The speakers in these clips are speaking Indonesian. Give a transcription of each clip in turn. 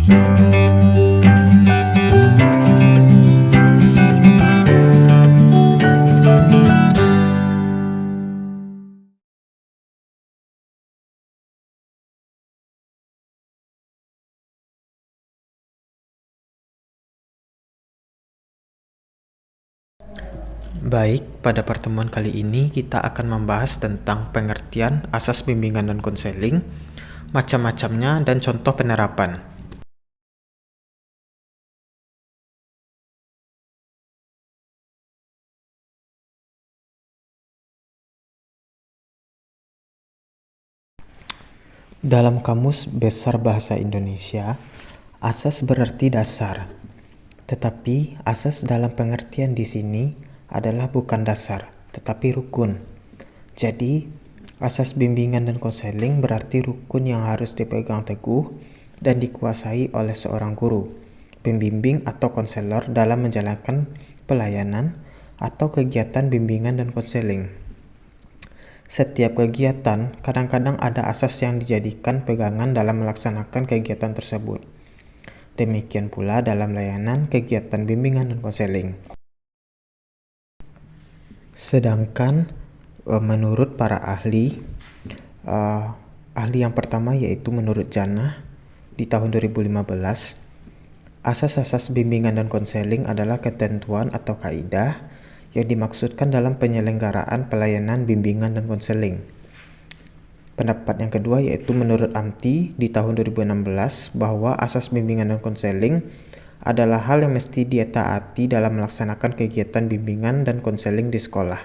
Baik, pada pertemuan kali ini kita akan membahas tentang pengertian asas bimbingan dan konseling, macam-macamnya, dan contoh penerapan. Dalam Kamus Besar Bahasa Indonesia, asas berarti dasar. Tetapi asas dalam pengertian di sini adalah bukan dasar, tetapi rukun. Jadi, asas bimbingan dan konseling berarti rukun yang harus dipegang teguh dan dikuasai oleh seorang guru, pembimbing atau konselor dalam menjalankan pelayanan atau kegiatan bimbingan dan konseling. Setiap kegiatan kadang-kadang ada asas yang dijadikan pegangan dalam melaksanakan kegiatan tersebut. Demikian pula dalam layanan kegiatan bimbingan dan konseling. Sedangkan menurut para ahli yang pertama yaitu menurut Jannah di tahun 2015, asas-asas bimbingan dan konseling adalah ketentuan atau kaidah yang dimaksudkan dalam penyelenggaraan pelayanan bimbingan dan konseling. Pendapat yang kedua yaitu menurut AMTI di tahun 2016 bahwa asas bimbingan dan konseling adalah hal yang mesti ditaati dalam melaksanakan kegiatan bimbingan dan konseling di sekolah.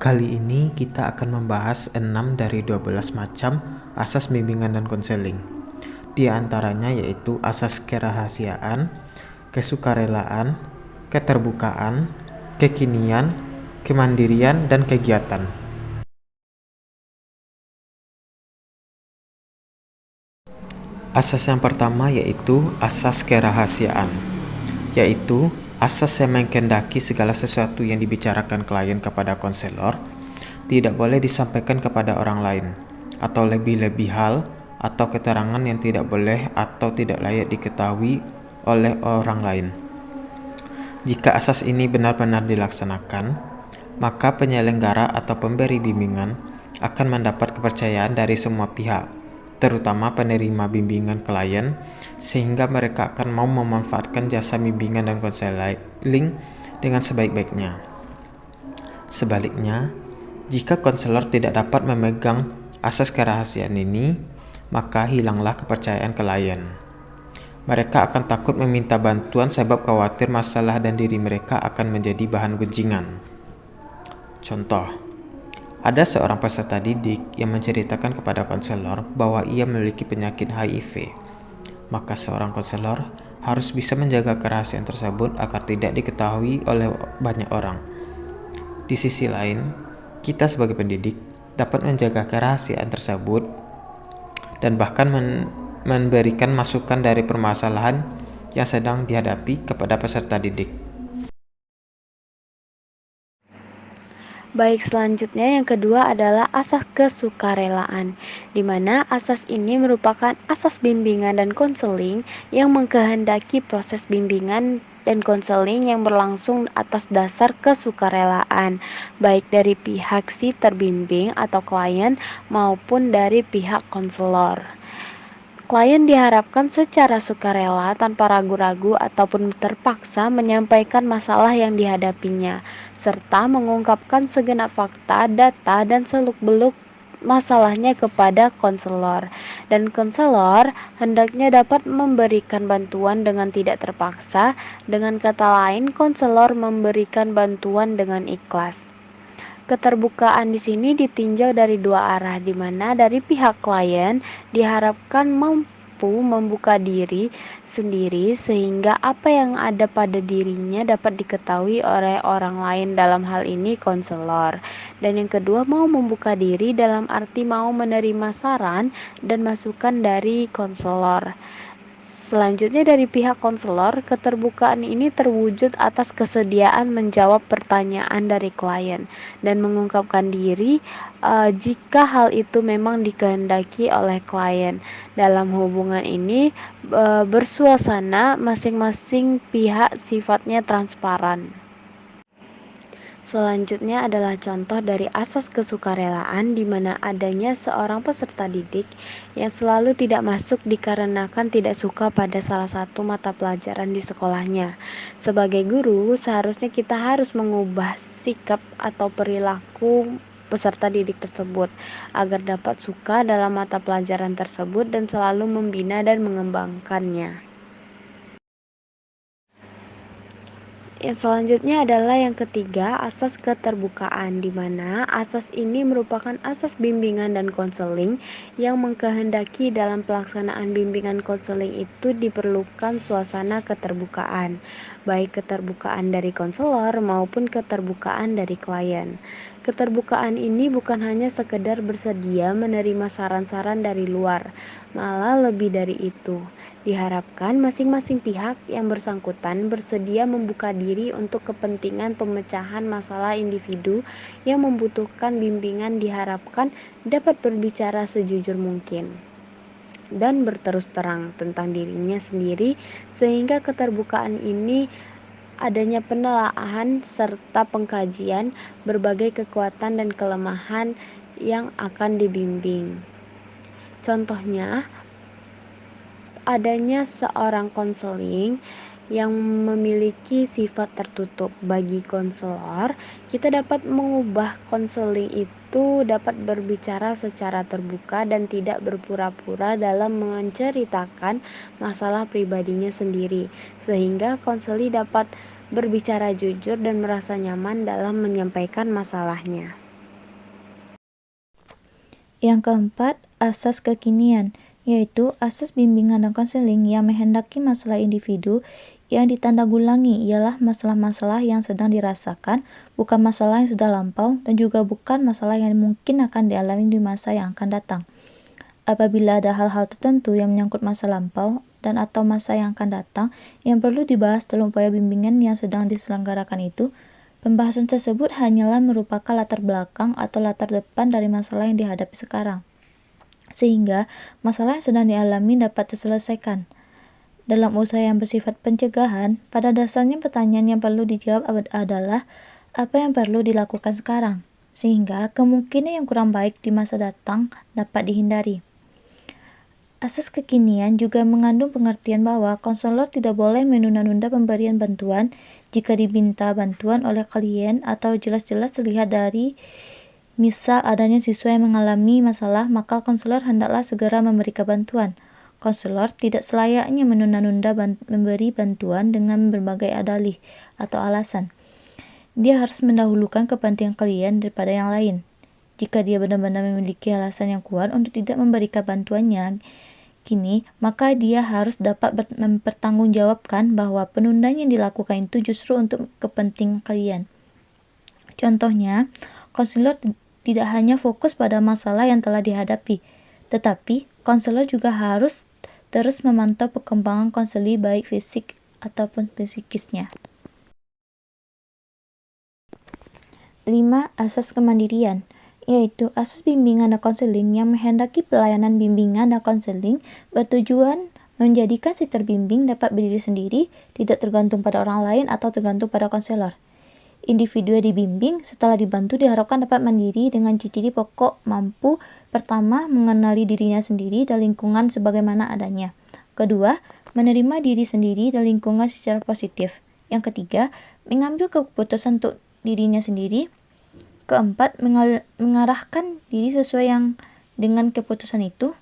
Kali ini kita akan membahas 6 dari 12 macam asas bimbingan dan konseling. Di antaranya yaitu asas kerahasiaan, kesukarelaan, keterbukaan, kekinian, kemandirian, dan kegiatan. Asas yang pertama yaitu asas kerahasiaan, yaitu asas yang mengkehendaki segala sesuatu yang dibicarakan klien kepada konselor tidak boleh disampaikan kepada orang lain, atau lebih-lebih hal atau keterangan yang tidak boleh atau tidak layak diketahui oleh orang lain. Jika asas ini benar-benar dilaksanakan, maka penyelenggara atau pemberi bimbingan akan mendapat kepercayaan dari semua pihak, terutama penerima bimbingan klien, sehingga mereka akan mau memanfaatkan jasa bimbingan dan konseling dengan sebaik-baiknya. Sebaliknya, jika konselor tidak dapat memegang asas kerahasiaan ini, maka hilanglah kepercayaan klien. Mereka akan takut meminta bantuan sebab khawatir masalah dan diri mereka akan menjadi bahan gunjingan. Contoh, ada seorang peserta didik yang menceritakan kepada konselor bahwa ia memiliki penyakit HIV. Maka seorang konselor harus bisa menjaga kerahasiaan tersebut agar tidak diketahui oleh banyak orang. Di sisi lain, kita sebagai pendidik dapat menjaga kerahasiaan tersebut dan bahkan memberikan masukan dari permasalahan yang sedang dihadapi kepada peserta didik. Baik, selanjutnya yang kedua adalah asas kesukarelaan, di mana asas ini merupakan asas bimbingan dan konseling yang mengkehendaki proses bimbingan dan konseling yang berlangsung atas dasar kesukarelaan, baik dari pihak si terbimbing atau klien maupun dari pihak konselor. Klien diharapkan secara sukarela tanpa ragu-ragu ataupun terpaksa menyampaikan masalah yang dihadapinya, serta mengungkapkan segenap fakta, data, dan seluk-beluk masalahnya kepada konselor. Dan konselor hendaknya dapat memberikan bantuan dengan tidak terpaksa. Dengan kata lain, konselor memberikan bantuan dengan ikhlas. Keterbukaan di sini ditinjau dari dua arah, di mana dari pihak klien diharapkan mampu membuka diri sendiri sehingga apa yang ada pada dirinya dapat diketahui oleh orang lain, dalam hal ini konselor. Dan yang kedua, mau membuka diri dalam arti mau menerima saran dan masukan dari konselor. Selanjutnya dari pihak konselor, keterbukaan ini terwujud atas kesediaan menjawab pertanyaan dari klien dan mengungkapkan diri jika hal itu memang dikehendaki oleh klien. Dalam hubungan ini bersuasana masing-masing pihak sifatnya transparan. Selanjutnya adalah contoh dari asas kesukarelaan di mana adanya seorang peserta didik yang selalu tidak masuk dikarenakan tidak suka pada salah satu mata pelajaran di sekolahnya. Sebagai guru, seharusnya kita harus mengubah sikap atau perilaku peserta didik tersebut agar dapat suka dalam mata pelajaran tersebut dan selalu membina dan mengembangkannya. Yang selanjutnya adalah yang ketiga, asas keterbukaan, di mana asas ini merupakan asas bimbingan dan konseling yang mengkehendaki dalam pelaksanaan bimbingan konseling itu diperlukan suasana keterbukaan, baik keterbukaan dari konselor maupun keterbukaan dari klien. Keterbukaan ini bukan hanya sekedar bersedia menerima saran-saran dari luar, malah lebih dari itu. Diharapkan masing-masing pihak yang bersangkutan bersedia membuka diri untuk kepentingan pemecahan masalah individu yang membutuhkan bimbingan, diharapkan dapat berbicara sejujur mungkin dan berterus terang tentang dirinya sendiri, sehingga keterbukaan ini adanya penelaahan serta pengkajian berbagai kekuatan dan kelemahan yang akan dibimbing. Contohnya, adanya seorang konseling yang memiliki sifat tertutup. Bagi konselor, kita dapat mengubah konseling itu dapat berbicara secara terbuka dan tidak berpura-pura dalam menceritakan masalah pribadinya sendiri, sehingga konseling dapat berbicara jujur dan merasa nyaman dalam menyampaikan masalahnya. Yang keempat, asas kekinian, yaitu asas bimbingan dan konseling yang menghendaki masalah individu yang ditandanggulangi ialah masalah-masalah yang sedang dirasakan, bukan masalah yang sudah lampau, dan juga bukan masalah yang mungkin akan dialami di masa yang akan datang. Apabila ada hal-hal tertentu yang menyangkut masa lampau dan atau masa yang akan datang yang perlu dibahas dalam upaya bimbingan yang sedang diselenggarakan itu, pembahasan tersebut hanyalah merupakan latar belakang atau latar depan dari masalah yang dihadapi sekarang, sehingga masalah yang sedang dialami dapat terselesaikan. Dalam usaha yang bersifat pencegahan, pada dasarnya pertanyaan yang perlu dijawab adalah apa yang perlu dilakukan sekarang, sehingga kemungkinan yang kurang baik di masa datang dapat dihindari. Asas kekinian juga mengandung pengertian bahwa konselor tidak boleh menunda-nunda pemberian bantuan jika diminta bantuan oleh klien atau jelas-jelas terlihat dari misal adanya siswa yang mengalami masalah, maka konselor hendaklah segera memberikan bantuan. Konselor tidak selayaknya menunda-nunda memberi bantuan dengan berbagai dalih atau alasan. Dia harus mendahulukan kepentingan klien daripada yang lain. Jika dia benar-benar memiliki alasan yang kuat untuk tidak memberikan bantuannya kini, maka dia harus dapat mempertanggungjawabkan bahwa penundaan yang dilakukan itu justru untuk kepentingan klien. Contohnya, konselor tidak hanya fokus pada masalah yang telah dihadapi, tetapi konselor juga harus terus memantau perkembangan konseli baik fisik ataupun psikisnya. 5. Asas kemandirian, yaitu asas bimbingan dan konseling yang menghendaki pelayanan bimbingan dan konseling bertujuan menjadikan si terbimbing dapat berdiri sendiri, tidak tergantung pada orang lain atau tergantung pada konselor. Individu yang dibimbing setelah dibantu diharapkan dapat mandiri dengan ciri-ciri pokok mampu. Pertama, mengenali dirinya sendiri dan lingkungan sebagaimana adanya. Kedua, menerima diri sendiri dan lingkungan secara positif. Yang ketiga, mengambil keputusan untuk dirinya sendiri. Keempat, mengarahkan diri sesuai dengan keputusan itu.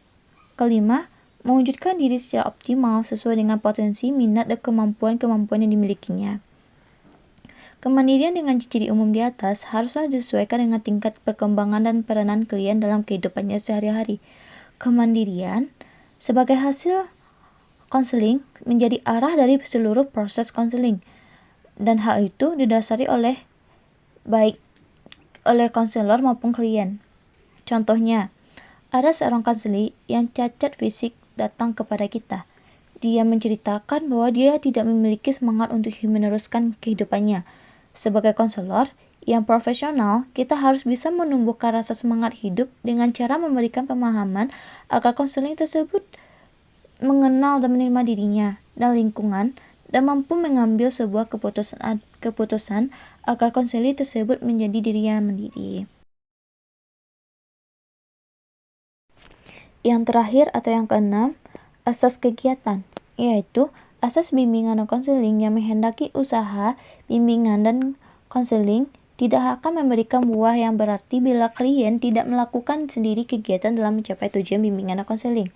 Kelima, mewujudkan diri secara optimal sesuai dengan potensi, minat, dan kemampuan-kemampuan yang dimilikinya. Kemandirian dengan ciri umum di atas haruslah disesuaikan dengan tingkat perkembangan dan peranan klien dalam kehidupannya sehari-hari. Kemandirian sebagai hasil konseling menjadi arah dari seluruh proses konseling, dan hal itu didasari oleh baik oleh konselor maupun klien. Contohnya, ada seorang konselor yang cacat fisik datang kepada kita. Dia menceritakan bahwa dia tidak memiliki semangat untuk meneruskan kehidupannya. Sebagai konselor yang profesional, kita harus bisa menumbuhkan rasa semangat hidup dengan cara memberikan pemahaman agar konseling tersebut mengenal dan menerima dirinya dan lingkungan dan mampu mengambil sebuah keputusan agar konseling tersebut menjadi dirinya mandiri. Yang terakhir atau yang keenam, asas kegiatan, yaitu asas bimbingan dan konseling yang menghendaki usaha, bimbingan dan konseling tidak akan memberikan buah yang berarti bila klien tidak melakukan sendiri kegiatan dalam mencapai tujuan bimbingan dan konseling.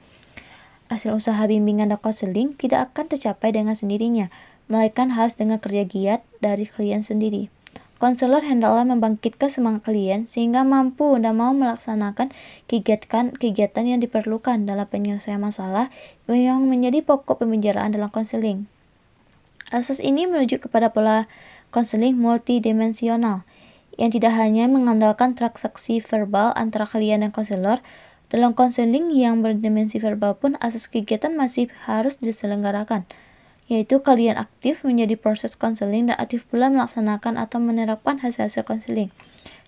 Hasil usaha bimbingan dan konseling tidak akan tercapai dengan sendirinya, melainkan harus dengan kerja giat dari klien sendiri. Konselor hendaklah membangkitkan semangat klien sehingga mampu dan mau melaksanakan kegiatan yang diperlukan dalam penyelesaian masalah yang menjadi pokok pembicaraan dalam konseling. Asas ini merujuk kepada pola konseling multidimensional yang tidak hanya mengandalkan transaksi verbal antara klien dan konselor. Dalam konseling yang berdimensi verbal pun asas kegiatan masih harus diselenggarakan, yaitu kalian aktif menjadi proses konseling dan aktif pula melaksanakan atau menerapkan hasil-hasil konseling.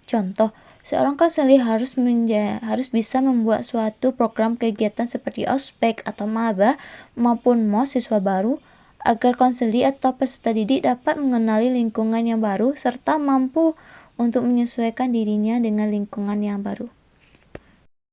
Contoh, seorang konselor harus bisa membuat suatu program kegiatan seperti ospek atau maba maupun MOS siswa baru agar konselor atau peserta didik dapat mengenali lingkungan yang baru serta mampu untuk menyesuaikan dirinya dengan lingkungan yang baru.